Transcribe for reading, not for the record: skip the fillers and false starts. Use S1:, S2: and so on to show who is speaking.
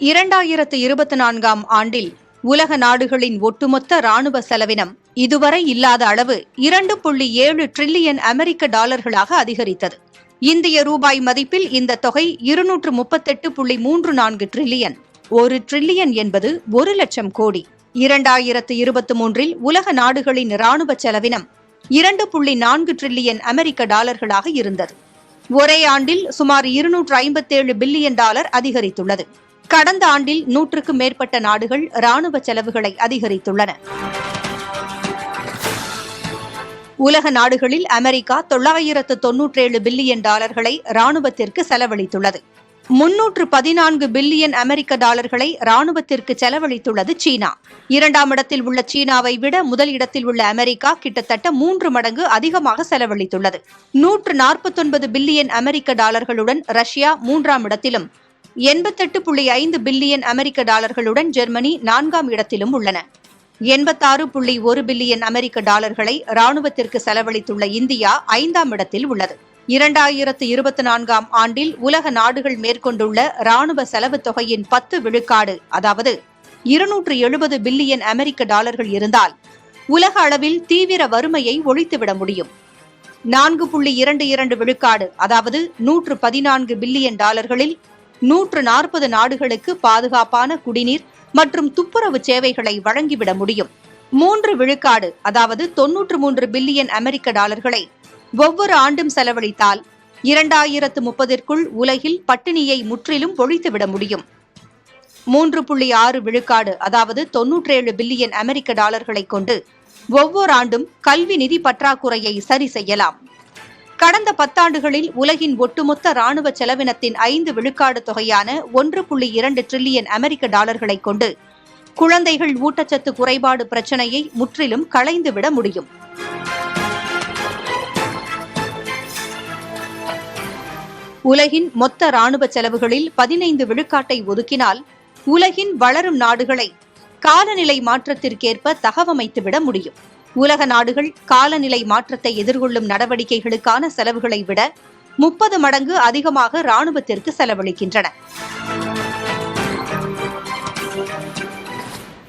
S1: 2024ஆம் ஆண்டில் உலக நாடுகளின் ஒட்டுமொத்த ராணுவ செலவினம் இதுவரை இல்லாத அளவு 2.7 டிரில்லியன் அமெரிக்க டாலர்களாக அதிகரித்தது. இந்திய ரூபாய் மதிப்பில் இந்த தொகை 238.34 டிரில்லியன். 1 டிரில்லியன் என்பது 1 லட்சம் கோடி. 2023இல் உலக நாடுகளின் ராணுவ செலவினம் 2.4 டிரில்லியன் அமெரிக்க டாலர்களாக இருந்தது. ஒரே ஆண்டில் சுமார் 257 பில்லியன் டாலர் அதிகரித்துள்ளது. கடந்த ஆண்டில் 100க்கும் மேற்பட்ட நாடுகள் ராணுவ செலவுகளை அதிகரித்துள்ளன. உலக நாடுகளில் அமெரிக்கா 997 பில்லியன் டாலர்களை ராணுவத்திற்கு செலவழித்துள்ளது. 314 பில்லியன் அமெரிக்க டாலர்களை ராணுவத்திற்கு செலவழித்துள்ளது சீனா. 2ஆம் இடத்தில் உள்ள சீனாவை விட முதல் இடத்தில் உள்ள அமெரிக்கா கிட்டத்தட்ட 3 மடங்கு அதிகமாக செலவழித்துள்ளது. 149 பில்லியன் அமெரிக்க டாலர்களுடன் ரஷ்யா 3ஆம் இடத்திலும் 88.5 பில்லியன் அமெரிக்க டாலர்களுடன் ஜெர்மனி 4ஆம் இடத்திலும் உள்ளன. 86.1 பில்லியன் அமெரிக்க டாலர்களை ராணுவத்திற்கு செலவழித்துள்ள இந்தியா 5ஆம் இடத்தில் உள்ளது. 2024ஆம் ஆண்டில் உலக நாடுகள் மேற்கொண்டுள்ள ராணுவ செலவு தொகையின் 10 விழுக்காடு, அதாவது 270 பில்லியன் அமெரிக்க டாலர்கள் இருந்தால் உலக அளவில் தீவிர வறுமையை ஒழித்துவிட முடியும். 4.22 விழுக்காடு, அதாவது 114 பில்லியன் டாலர்களில் 140 நாடுகளுக்கு பாதுகாப்பான குடிநீர் மற்றும் துப்புரவு சேவைகளை வழங்கிவிட முடியும். 3 விழுக்காடு, அதாவது 93 பில்லியன் அமெரிக்க டாலர்களை ஒவ்வொரு ஆண்டும் செலவழித்தால் 2030ற்குள் உலகில் பட்டினியை முற்றிலும் ஒழித்துவிட முடியும். 3.6 விழுக்காடு, அதாவது 97 பில்லியன் அமெரிக்க டாலர்களை கொண்டு ஒவ்வொரு ஆண்டும் கல்வி நிதி பற்றாக்குறையை சரி செய்யலாம். கடந்த 10 ஆண்டுகளில் உலகின் ஒட்டுமொத்த ராணுவ செலவினத்தின் 5 விழுக்காடு தொகையான 1.2 டிரில்லியன் அமெரிக்க டாலர்களை கொண்டு குழந்தைகள் ஊட்டச்சத்து குறைபாடு பிரச்சினையை முற்றிலும் களைந்துவிட முடியும். உலகின் மொத்த ராணுவ செலவுகளில் 15 விழுக்காட்டை ஒதுக்கினால் உலகின் வளரும் நாடுகளை காலநிலை மாற்றத்திற்கேற்ப தகவமைத்துவிட முடியும். உலக நாடுகள் காலநிலை மாற்றத்தை எதிர்கொள்ளும் நடவடிக்கைகளுக்கான செலவுகளை விட 30 மடங்கு அதிகமாக ராணுவத்திற்கு செலவழிக்கின்றன.